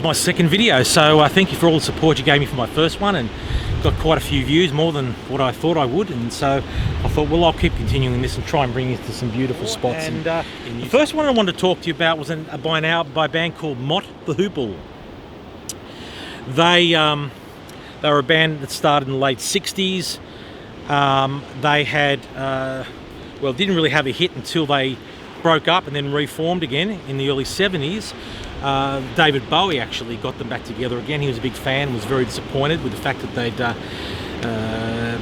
my second video, so thank you for all the support you gave me for my first one, and got quite a few views, more than what I thought I would, and so I thought, well, I'll keep continuing this and try and bring you to some beautiful spots. And the first one I wanted to talk to you about was by a band called MOT The Hoople. They were a band that started in the late 60s. They had, didn't really have a hit until they broke up and then reformed again in the early 70s. David Bowie actually got them back together again. He was a big fan, was very disappointed with the fact that they'd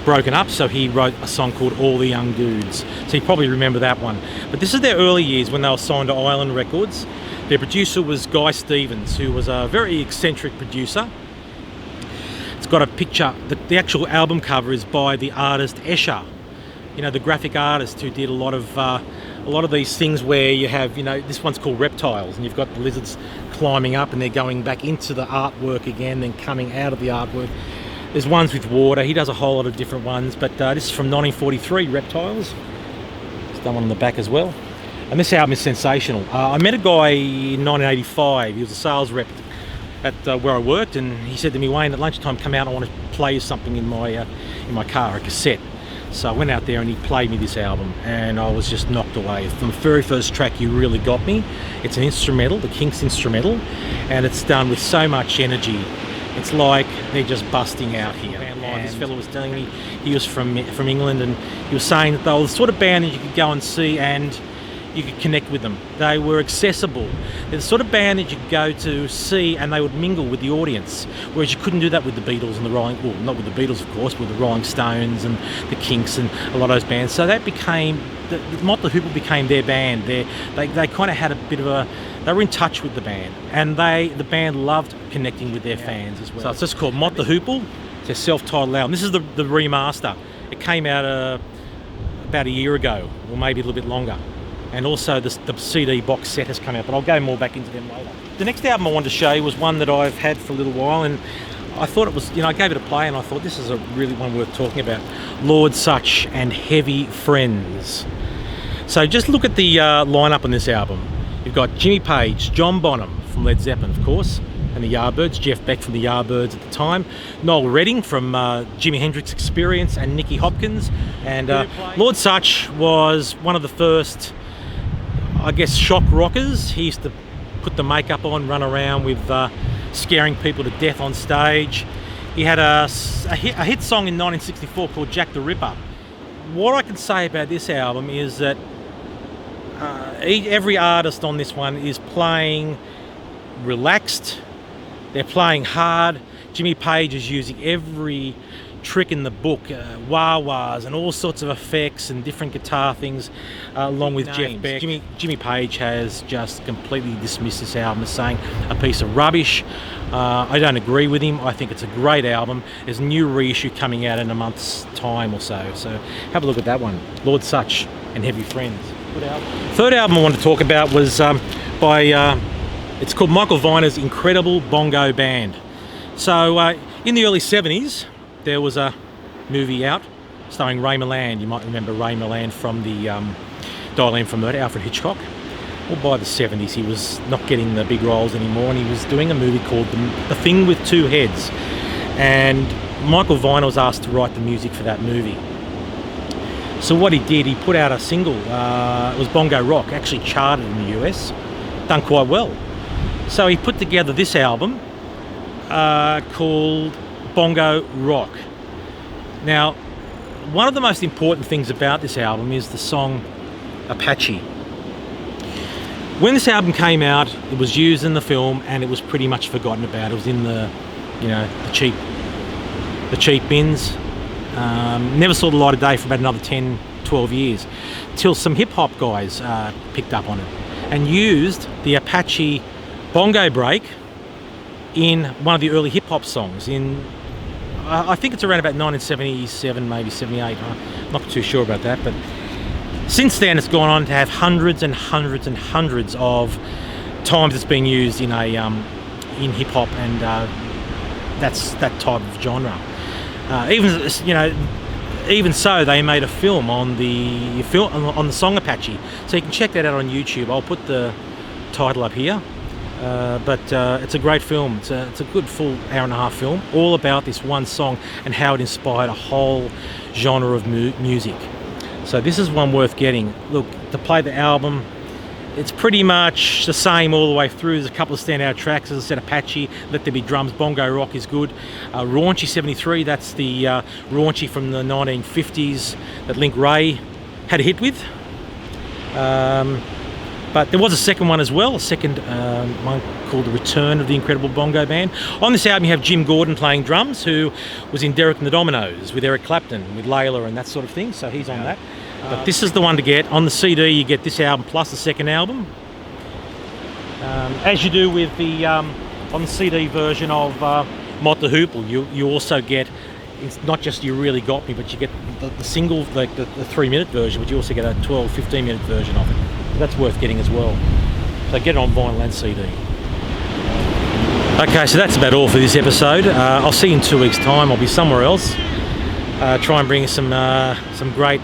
broken up, so he wrote a song called All the Young Dudes. So you probably remember that one. But this is their early years when they were signed to Island Records. Their producer was Guy Stevens, who was a very eccentric producer. It's got a picture, the actual album cover is by the artist Escher, you know, the graphic artist who did a lot of these things where you have, you know, this one's called Reptiles, and you've got the lizards climbing up and they're going back into the artwork again, then coming out of the artwork. There's ones with water. He does a whole lot of different ones, but this is from 1943, Reptiles. There's done one on the back as well. And this album is sensational. I met a guy in 1985. He was a sales rep at where I worked, and he said to me, Wayne, at lunchtime, come out, I want to play you something in my car, a cassette. So I went out there and he played me this album, and I was just knocked away. From the very first track, You Really Got Me. It's an instrumental, the Kinks instrumental, and it's done with so much energy. It's like they're just busting out here. This fellow was telling me he was from England, and he was saying that they were the sort of band that you could go and see and you could connect with them. They were accessible. They're the sort of band that you could go to see and they would mingle with the audience, whereas you couldn't do that with the Beatles and not with the Beatles, of course, with the Rolling Stones and the Kinks and a lot of those bands. So that became, the MOT The Hoople became their band. They kind of had a bit of they were in touch with the band, and the band loved connecting with their fans as well. So it's just called MOT The Hoople. It's a self-titled album. This is the remaster. It came out about a year ago, or maybe a little bit longer. And also the CD box set has come out, but I'll go more back into them later. The next album I wanted to show you was one that I've had for a little while, and I thought it was, I gave it a play and I thought this is a really one worth talking about. Lord Sutch and Heavy Friends. So just look at the lineup on this album. You've got Jimmy Page, John Bonham from Led Zeppelin, of course, and the Yardbirds, Jeff Beck from the Yardbirds at the time, Noel Redding from Jimi Hendrix Experience, and Nicky Hopkins. And Lord Sutch was one of the first, I guess, shock rockers. He used to put the makeup on, run around with scaring people to death on stage. He had a hit song in 1964 called Jack the Ripper. What I can say about this album is that every artist on this one is playing relaxed. They're playing hard. Jimmy Page is using every trick in the book, wah-wahs and all sorts of effects and different guitar things, along with Jeff Beck. Jimmy Page has just completely dismissed this album as saying a piece of rubbish. I don't agree with him. I think it's a great album. There's a new reissue coming out in a month's time or so have a look at that one. Lord Sutch and Heavy Friends. Good album. Third album I wanted to talk about was it's called Michael Viner's Incredible Bongo Band. So in the early 70s, there was a movie out starring Ray Milland. You might remember Ray Milland from the Dial M for Murder, Alfred Hitchcock. Well, by the 70s, he was not getting the big roles anymore, and he was doing a movie called The Thing with Two Heads. And Michael Viner was asked to write the music for that movie. So what he did, he put out a single. It was Bongo Rock, actually charted in the US, done quite well. So he put together this album called Bongo Rock. Now, one of the most important things about this album is the song Apache. When this album came out, it was used in the film and it was pretty much forgotten about. It was in the cheap bins. Never saw the light of day for about another 10, 12 years, till some hip hop guys picked up on it and used the Apache bongo break in one of the early hip hop songs I think it's around about 1977, maybe 78. I'm not too sure about that, but since then it's gone on to have hundreds and hundreds and hundreds of times it's been used in hip hop, and that's that type of genre. Even so, they made a film on the song Apache, so you can check that out on YouTube. I'll put the title up here. but it's a great film. It's a good full hour-and-a-half film, all about this one song and how it inspired a whole genre of music. So this is one worth getting. Look, to play the album, it's pretty much the same all the way through. There's a couple of standout tracks. As I said, Apache, Let There Be Drums, Bongo Rock is good. Raunchy 73, that's the Raunchy from the 1950s that Link Ray had a hit with. But there was a second one as well, a second one called The Return of the Incredible Bongo Band. On this album you have Jim Gordon playing drums, who was in Derek and the Dominoes with Eric Clapton, with Layla and that sort of thing, so he's on that. But this is the one to get. On the CD you get this album plus the second album. As you do with the on the CD version of MOT The Hoople, you also get, it's not just You Really Got Me, but you get the single, like the 3-minute version, but you also get a 12-15 minute version of it. So that's worth getting as well. So get it on vinyl and CD. Okay, so that's about all for this episode. I'll see you in 2 weeks' time. I'll be somewhere else. Try and bring you some great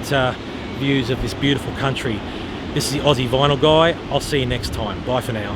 views of this beautiful country. This is the Aussie Vinyl Guy. I'll see you next time. Bye for now.